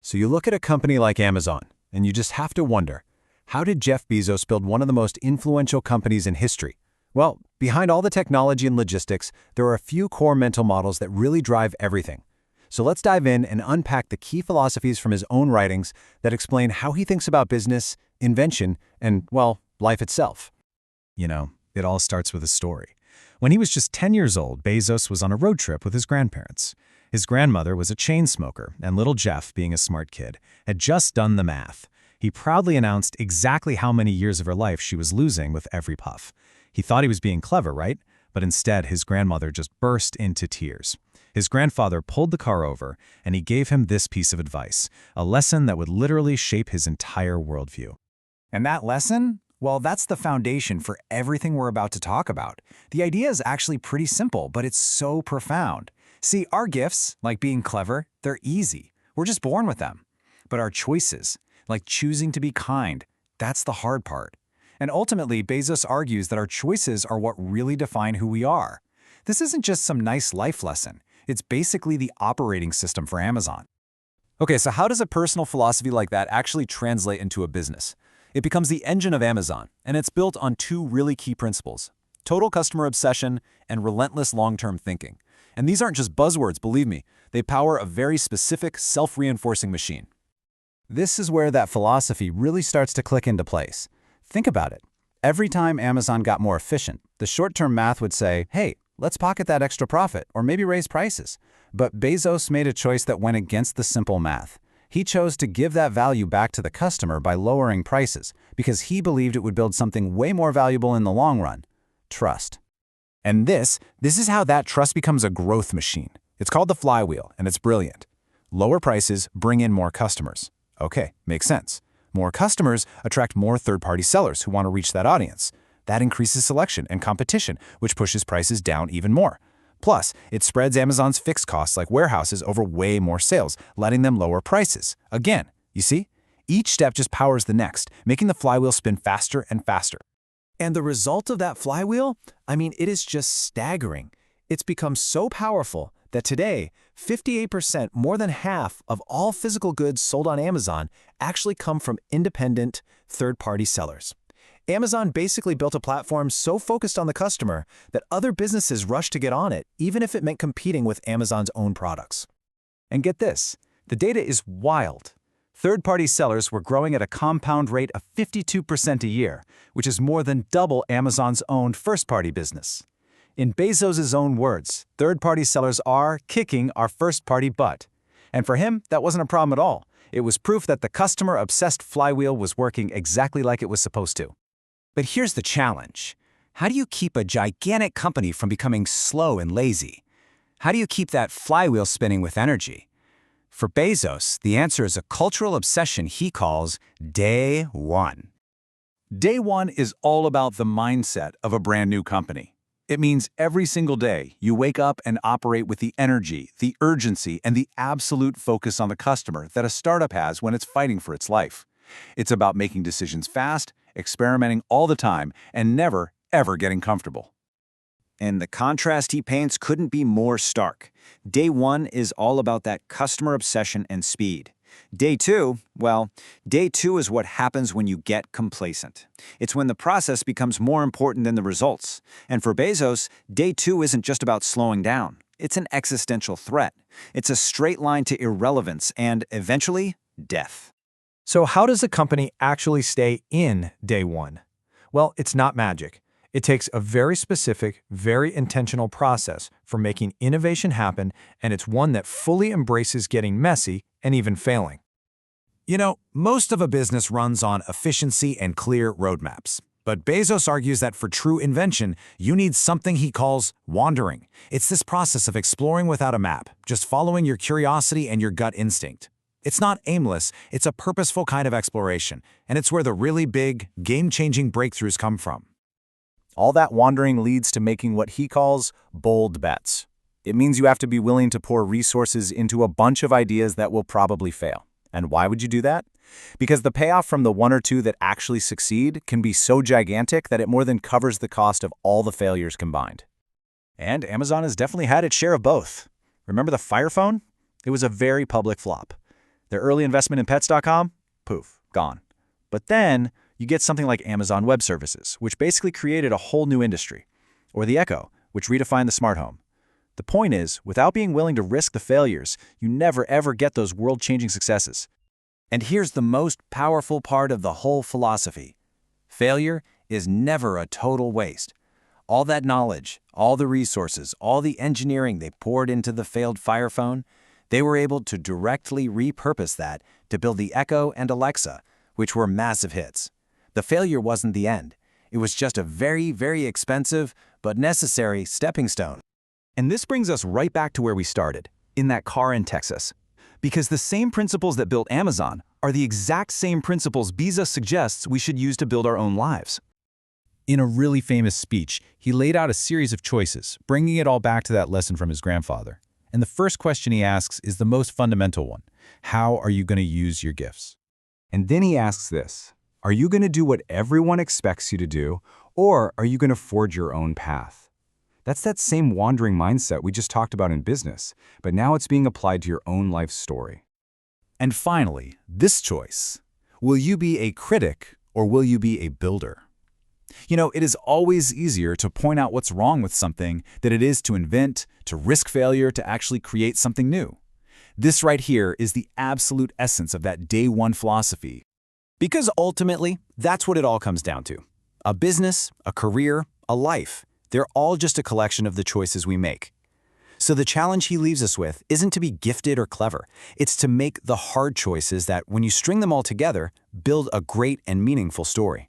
So you look at a company like Amazon, and you just have to wonder, how did Jeff Bezos build one of the most influential companies in history? Well, behind all the technology and logistics, there are a few core mental models that really drive everything. So let's dive in and unpack the key philosophies from his own writings that explain how he thinks about business, invention, and, well, life itself. It all starts with a story. When he was just 10 years old, Bezos was on a road trip with his grandparents. His grandmother was a chain smoker, and little Jeff, being a smart kid, had just done the math. He proudly announced exactly how many years of her life she was losing with every puff. He thought he was being clever, right? But instead, his grandmother just burst into tears. His grandfather pulled the car over, and he gave him this piece of advice, a lesson that would literally shape his entire worldview. And that lesson? Well, that's the foundation for everything we're about to talk about. The idea is actually pretty simple, but it's so profound. See, our gifts, like being clever, they're easy. We're just born with them. But our choices, like choosing to be kind, that's the hard part. And ultimately, Bezos argues that our choices are what really define who we are. This isn't just some nice life lesson. It's basically the operating system for Amazon. Okay, so how does a personal philosophy like that actually translate into a business? It becomes the engine of Amazon, and it's built on two really key principles: total customer obsession and relentless long-term thinking. And these aren't just buzzwords, believe me. They power a very specific, self-reinforcing machine. This is where that philosophy really starts to click into place. Think about it. Every time Amazon got more efficient, the short-term math would say, hey, let's pocket that extra profit, or maybe raise prices. But Bezos made a choice that went against the simple math. He chose to give that value back to the customer by lowering prices, because he believed it would build something way more valuable in the long run: trust. And this is how that trust becomes a growth machine. It's called the flywheel, and it's brilliant. Lower prices bring in more customers. Okay, makes sense. More customers attract more third-party sellers who want to reach that audience. That increases selection and competition, which pushes prices down even more. Plus, it spreads Amazon's fixed costs like warehouses over way more sales, letting them lower prices. Again, you see? Each step just powers the next, making the flywheel spin faster and faster. And the result of that flywheel? It is just staggering. It's become so powerful that today, 58%, more than half of all physical goods sold on Amazon, actually come from independent, third-party sellers. Amazon basically built a platform so focused on the customer that other businesses rushed to get on it, even if it meant competing with Amazon's own products. And get this, the data is wild. Third-party sellers were growing at a compound rate of 52% a year, which is more than double Amazon's own first-party business. In Bezos' own words, third-party sellers are kicking our first-party butt. And for him, that wasn't a problem at all. It was proof that the customer-obsessed flywheel was working exactly like it was supposed to. But here's the challenge. How do you keep a gigantic company from becoming slow and lazy? How do you keep that flywheel spinning with energy? For Bezos, the answer is a cultural obsession he calls Day One. Day One is all about the mindset of a brand new company. It means every single day you wake up and operate with the energy, the urgency, and the absolute focus on the customer that a startup has when it's fighting for its life. It's about making decisions fast, experimenting all the time, and never, ever getting comfortable. And the contrast he paints couldn't be more stark. Day one is all about that customer obsession and speed. Day two is what happens when you get complacent. It's when the process becomes more important than the results. And for Bezos, day two isn't just about slowing down. It's an existential threat. It's a straight line to irrelevance and, eventually, death. So how does a company actually stay in day one? Well, it's not magic. It takes a very specific, very intentional process for making innovation happen, and it's one that fully embraces getting messy and even failing. Most of a business runs on efficiency and clear roadmaps. But Bezos argues that for true invention, you need something he calls wandering. It's this process of exploring without a map, just following your curiosity and your gut instinct. It's not aimless, it's a purposeful kind of exploration, and it's where the really big, game-changing breakthroughs come from. All that wandering leads to making what he calls bold bets. It means you have to be willing to pour resources into a bunch of ideas that will probably fail. And why would you do that? Because the payoff from the one or two that actually succeed can be so gigantic that it more than covers the cost of all the failures combined. And Amazon has definitely had its share of both. Remember the Fire Phone? It was a very public flop. Their early investment in Pets.com? Poof, gone. But then you get something like Amazon Web Services, which basically created a whole new industry. Or the Echo, which redefined the smart home. The point is, without being willing to risk the failures, you never ever get those world-changing successes. And here's the most powerful part of the whole philosophy. Failure is never a total waste. All that knowledge, all the resources, all the engineering they poured into the failed Fire Phone, they were able to directly repurpose that to build the Echo and Alexa, which were massive hits. The failure wasn't the end. It was just a very, very expensive but necessary stepping stone. And this brings us right back to where we started, in that car in Texas. Because the same principles that built Amazon are the exact same principles Bezos suggests we should use to build our own lives. In a really famous speech, he laid out a series of choices, bringing it all back to that lesson from his grandfather. And the first question he asks is the most fundamental one. How are you going to use your gifts? And then he asks this, are you going to do what everyone expects you to do, or are you going to forge your own path? That's that same wandering mindset we just talked about in business, but now it's being applied to your own life story. And finally, this choice. Will you be a critic or will you be a builder? You know, it is always easier to point out what's wrong with something than it is to invent, to risk failure, to actually create something new. This right here is the absolute essence of that day one philosophy. Because ultimately, that's what it all comes down to. A business, a career, a life. They're all just a collection of the choices we make. So the challenge he leaves us with isn't to be gifted or clever. It's to make the hard choices that, when you string them all together, build a great and meaningful story.